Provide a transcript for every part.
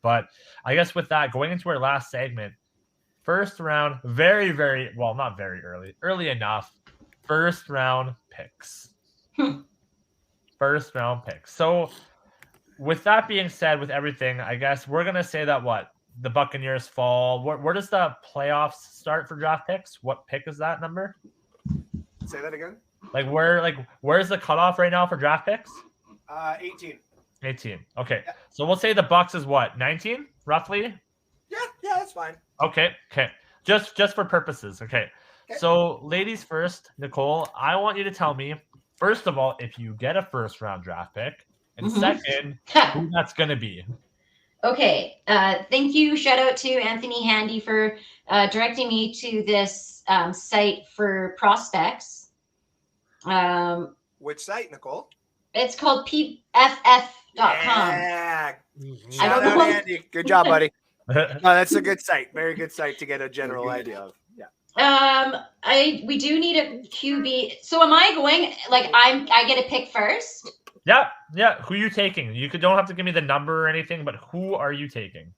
But I guess with that, going into our last segment, first round, very, very, well, not very early enough. First round picks. First round picks. So with that being said, with everything, I guess we're going to say that the Buccaneers fall. Where does the playoffs start for draft picks? What pick is that number? Say that again. Where's the cutoff right now for draft picks? 18. 18. Okay. Yeah. So we'll say the Bucks is what? 19 roughly? Yeah, that's fine. Okay. Just for purposes. Okay. So ladies first, Nicole, I want you to tell me, first of all, if you get a first round draft pick, and second, who that's going to be. Okay. Thank you. Shout out to Anthony Handy for directing me to this site for prospects. Which site, Nicole? It's called pff.com. Yeah. Shout out Andy. Good job, buddy. No, that's a good site. Very good site to get a general idea of. Yeah. We do need a QB. So am I going I get a pick first? Yeah. Who are you taking? You don't have to give me the number or anything, but who are you taking?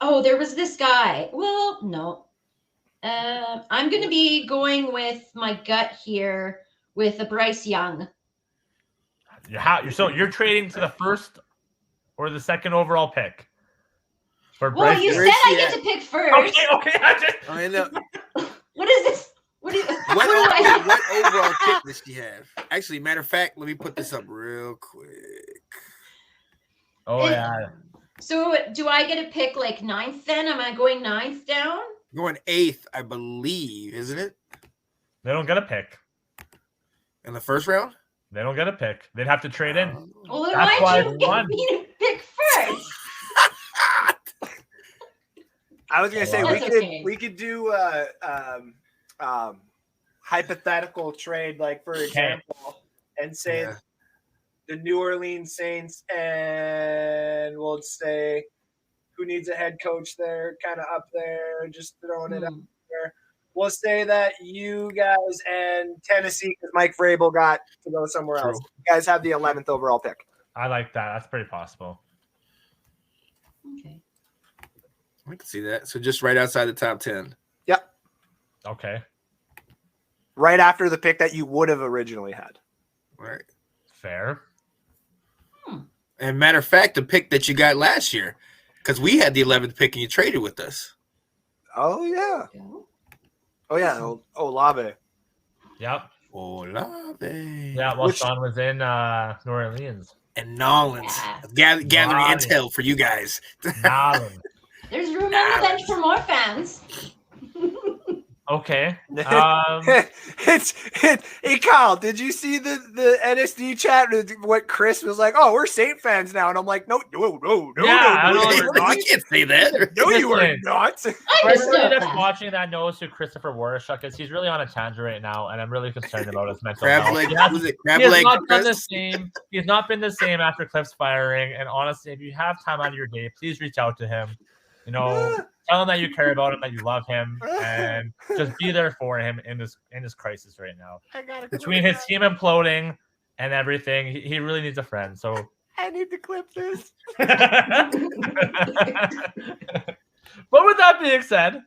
Oh, there was this guy. Well, no. I'm going to be going with my gut here with a Bryce Young. So you're trading to the first or the second overall pick? Well, you said I get to pick first. Okay. I know. What is this? What overall pick does she have? Actually, matter of fact, let me put this up real quick. Oh, yeah. So do I get to pick like 9th then? Am I going 9th down? Going 8th, I believe, isn't it? They don't get a pick. In the first round? They don't get a pick. They'd have to trade in. Well, then why'd you get me to pick first? I was gonna say we could do hypothetical trade, like for example, and say the New Orleans Saints, and we'll say who needs a head coach there, kind of up there, just throwing it up there. We'll say that you guys and Tennessee, because Mike Vrabel got to go somewhere else. You guys have the 11th overall pick. I like that. That's pretty possible. Okay. I can see that. So just right outside the top 10. Yep. Okay. Right after the pick that you would have originally had. Right. Fair. And matter of fact, the pick that you got last year, because we had the 11th pick and you traded with us. Oh, yeah. Oh, yeah. Olave. Yep. Olave. Yeah, while Sean was in New Orleans. And Nolans. Gathering intel for you guys. Nolans. There's room on the bench for more fans. Okay. Hey, Kyle, did you see the NSD chat? What Chris was like, oh, we're Saint fans now. And I'm like, no. You can't say that. No, you are not. Everybody that's watching that knows who Christopher Warashuk is. He's really on a tangent right now, and I'm really concerned about his mental health. He's not been the same after Cliff's firing. And honestly, if you have time out of your day, please reach out to him. Tell him that you care about him, that you love him, and just be there for him in this crisis right now. Between his team imploding and everything, he really needs a friend. So I need to clip this. But with that being said,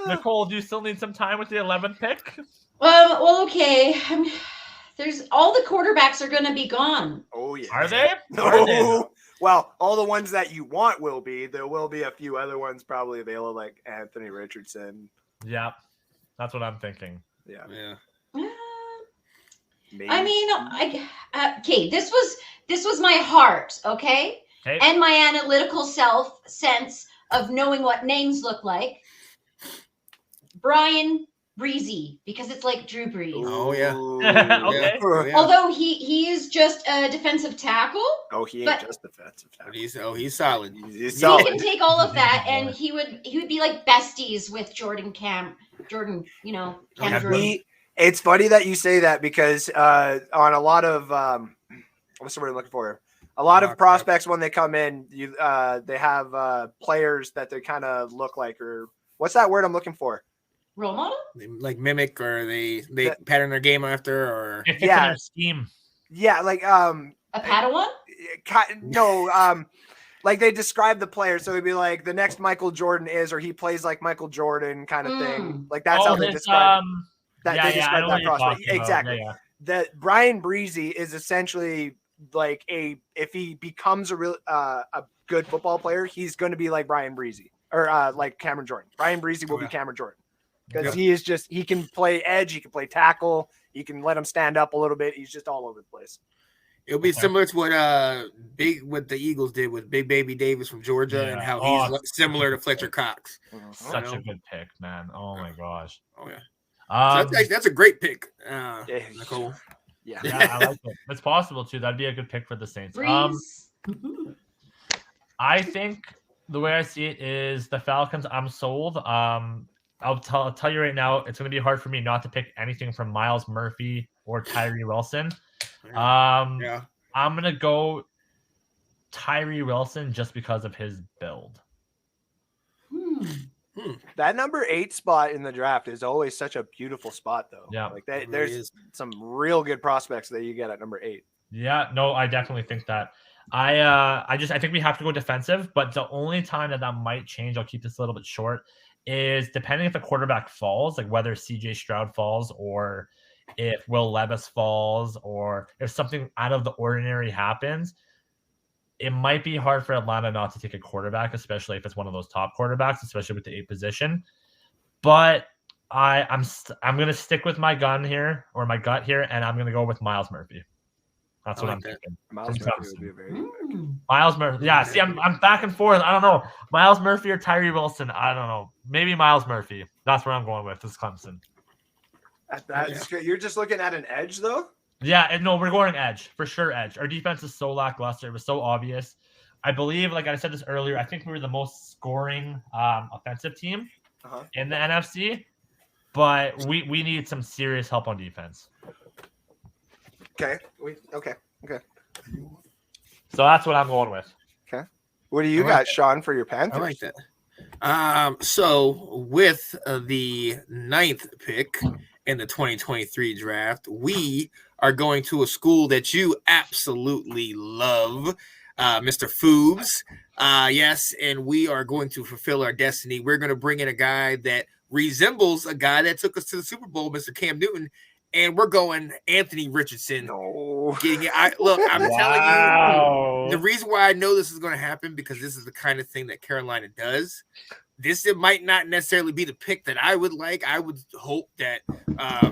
Nicole, do you still need some time with the 11th pick? Well, okay. There's all the quarterbacks are going to be gone. Oh yeah. Are they? No. Well, all the ones that you want will be. There will be a few other ones probably available, like Anthony Richardson. Yeah, that's what I'm thinking. Yeah. Maybe. I mean, okay. This was my heart, okay, and my analytical sense of knowing what names look like. Brian Breezy, because it's like Drew Brees. Oh yeah. Okay. Yeah. Although he is just a defensive tackle. Oh, he ain't just defensive tackle. He's solid. He's solid. He can take all of that, and he would be like besties with Jordan. It's funny that you say that because on a lot of what's the word I'm looking for? A lot of prospects when they come in, they have players that they kind of look like, or what's that word I'm looking for? Role model? They like mimic, or they pattern their game after, or if it's in their scheme. Yeah, like a Padawan? no. Like they describe the player, so it'd be like the next Michael Jordan is, or he plays like Michael Jordan, kind of thing. Like that's how they describe that. They describe that prospect exactly. Yeah. That Brian Breezy is essentially like if he becomes a real a good football player, he's going to be like Brian Breezy or like Cameron Jordan. Brian Breezy will be Cameron Jordan because he can play edge, he can play tackle, you can let him stand up a little bit. He's just all over the place. It'll be similar to what the Eagles did with Big Baby Davis from Georgia and how he's similar to Fletcher Cox. Such a good pick, man. Oh my gosh. Oh yeah. So that's a great pick, Nicole. Yeah, I like it. It's possible too. That'd be a good pick for the Saints. I think the way I see it is the Falcons. I'm sold. I'll tell you right now, it's going to be hard for me not to pick anything from Myles Murphy or Tyree Wilson. I'm going to go Tyree Wilson just because of his build. That number 8 spot in the draft is always such a beautiful spot, though. Yeah, like there's some real good prospects that you get at number 8. Yeah, no, I definitely think that. I think we have to go defensive, but the only time that might change, I'll keep this a little bit short, is depending if the quarterback falls, like whether CJ Stroud falls or if Will Levis falls or if something out of the ordinary happens. It might be hard for Atlanta not to take a quarterback, especially if it's one of those top quarterbacks, especially with the 8 position. But I'm going to stick with my gun here or my gut here, and I'm going to go with Myles Murphy. That's what I'm thinking. Myles Murphy would be a very good pick. Myles Murphy. Yeah, see, I'm back and forth. I don't know. Myles Murphy or Tyree Wilson. I don't know. Maybe Myles Murphy. That's where I'm going with. This is Clemson. You're just looking at an edge, though? Yeah, and no, we're going edge. For sure, edge. Our defense is so lackluster. It was so obvious. I believe, like I said this earlier, I think we were the most scoring offensive team in the NFC. But we need some serious help on defense. Okay. So that's what I'm going with. Okay. What do you got, Sean, for your Panthers? I like that. So with the 9th pick in the 2023 draft, we are going to a school that you absolutely love, Mr. Foobs. Yes, and we are going to fulfill our destiny. We're going to bring in a guy that resembles a guy that took us to the Super Bowl, Mr. Cam Newton. And we're going Anthony Richardson. No. I'm telling you, the reason why I know this is going to happen because this is the kind of thing that Carolina does. It might not necessarily be the pick that I would like. I would hope that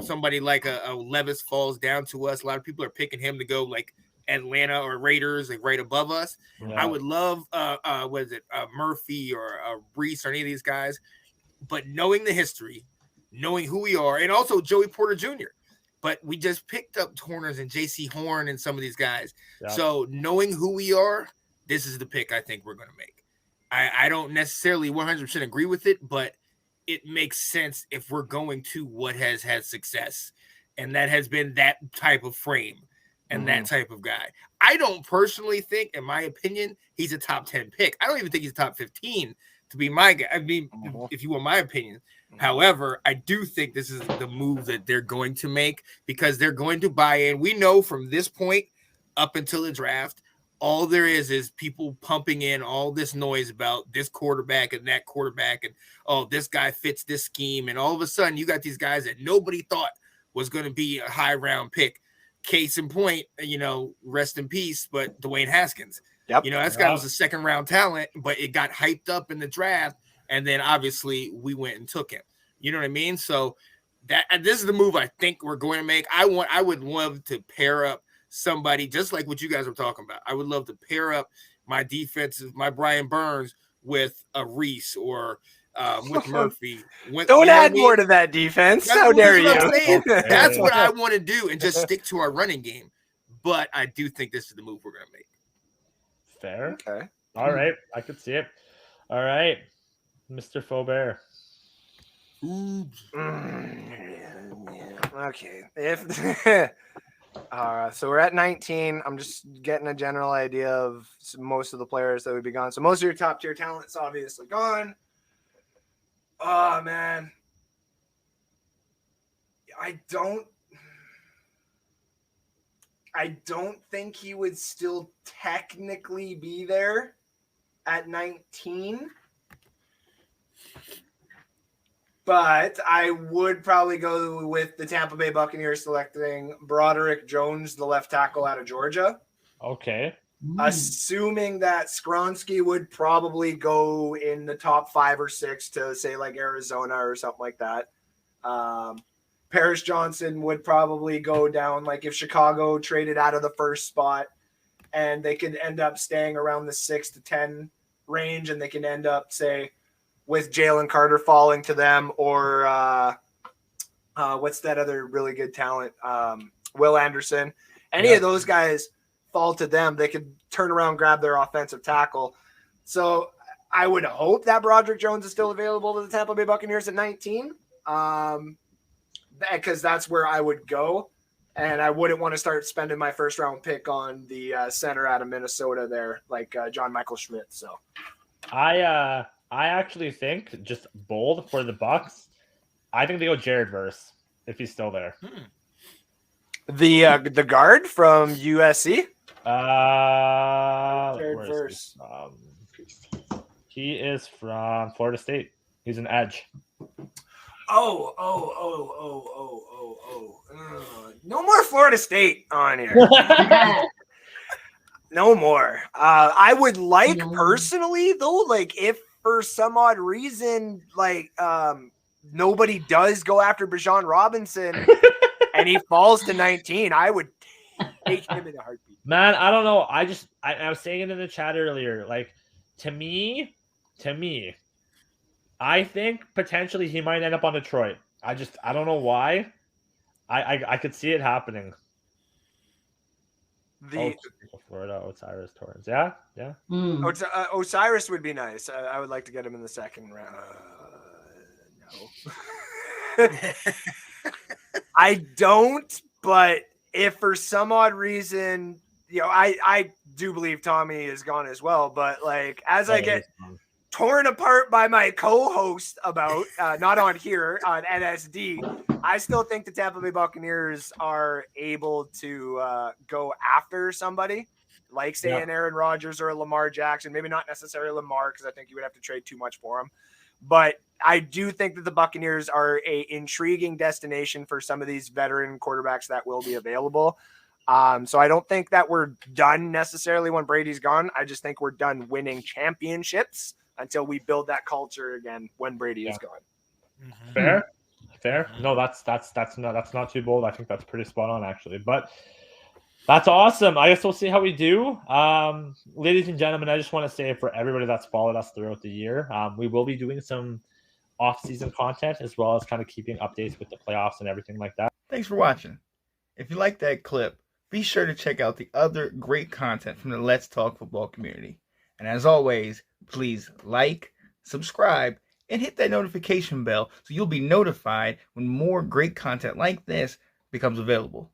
somebody like a Levis falls down to us. A lot of people are picking him to go like Atlanta or Raiders, like right above us. Yeah. I would love, Murphy or Reese or any of these guys. But knowing the history, knowing who we are, and also Joey Porter Jr., but we just picked up Torners and J.C. Horn and some of these guys. Yeah. So knowing who we are, this is the pick I think we're going to make. I don't necessarily 100% agree with it, but it makes sense if we're going to what has had success. And that has been that type of frame and that type of guy. I don't personally think, in my opinion, he's a top 10 pick. I don't even think he's a top 15 to be my guy. I mean, if you want my opinion. However, I do think this is the move that they're going to make because they're going to buy in. We know from this point up until the draft, all there is people pumping in all this noise about this quarterback and that quarterback and, oh, this guy fits this scheme. And all of a sudden, you got these guys that nobody thought was going to be a high round pick. Case in point, rest in peace, but Dwayne Haskins. Yep. That guy was a second round talent, but it got hyped up in the draft. And then obviously we went and took him. You know what I mean? So this is the move I think we're going to make. I would love to pair up somebody just like what you guys were talking about. I would love to pair up my defenses, my Brian Burns with a Reese or with Murphy. Don't add more to that defense. How dare you? That's what I want to do and just stick to our running game. But I do think this is the move we're going to make. Fair. Okay. All right. I could see it. All right. Mr. Faubert. Okay. So we're at 19. I'm just getting a general idea of most of the players that would be gone. So most of your top tier talent's obviously gone. Oh, man. I don't think he would still technically be there at 19. But I would probably go with the Tampa Bay Buccaneers selecting Broderick Jones, the left tackle out of Georgia. Okay. Assuming that Skronsky would probably go in the top 5 or 6 to say like Arizona or something like that. Paris Johnson would probably go down like if Chicago traded out of the first spot and they could end up staying around the 6 to 10 range and they can end up, say, with Jalen Carter falling to them or what's that other really good talent? Will Anderson. Any of those guys fall to them, they could turn around, grab their offensive tackle. So I would hope that Broderick Jones is still available to the Tampa Bay Buccaneers at 19. Because that's where I would go. And I wouldn't want to start spending my first round pick on the center out of Minnesota there, like John Michael Schmidt. So I actually think, just bold for the Bucs, I think they go Jared Verse if he's still there. The guard from USC. Jared Verse. He is from Florida State. He's an edge. No more Florida State on here. No more. I would like personally though, like if for some odd reason, like nobody does go after Bijan Robinson and he falls to 19, I would take him in a heartbeat. Man, I don't know. I was saying it in the chat earlier. Like to me, I think potentially he might end up on Detroit. I don't know why. I could see it happening. Florida Osiris Torrance. Yeah. Osiris would be nice. I would like to get him in the second round. No. I don't, but if for some odd reason, I do believe Tommy is gone as well, but like as I get torn apart by my co-host about not on here on NSD, I still think the Tampa Bay Buccaneers are able to go after somebody like say an Aaron Rodgers or a Lamar Jackson. Maybe not necessarily Lamar because I think you would have to trade too much for him, but I do think that the Buccaneers are a intriguing destination for some of these veteran quarterbacks that will be available. So I don't think that we're done necessarily when Brady's gone. I just think we're done winning championships until we build that culture again when Brady is gone. Fair. No, that's not too bold. I think that's pretty spot on actually. But that's awesome. I guess we'll see how we do. Ladies and gentlemen, I just want to say for everybody that's followed us throughout the year, we will be doing some off-season content as well as kind of keeping updates with the playoffs and everything like that. Thanks for watching. If you like that clip, be sure to check out the other great content from the Let's Talk Football community. And as always, please like, subscribe, and hit that notification bell so you'll be notified when more great content like this becomes available.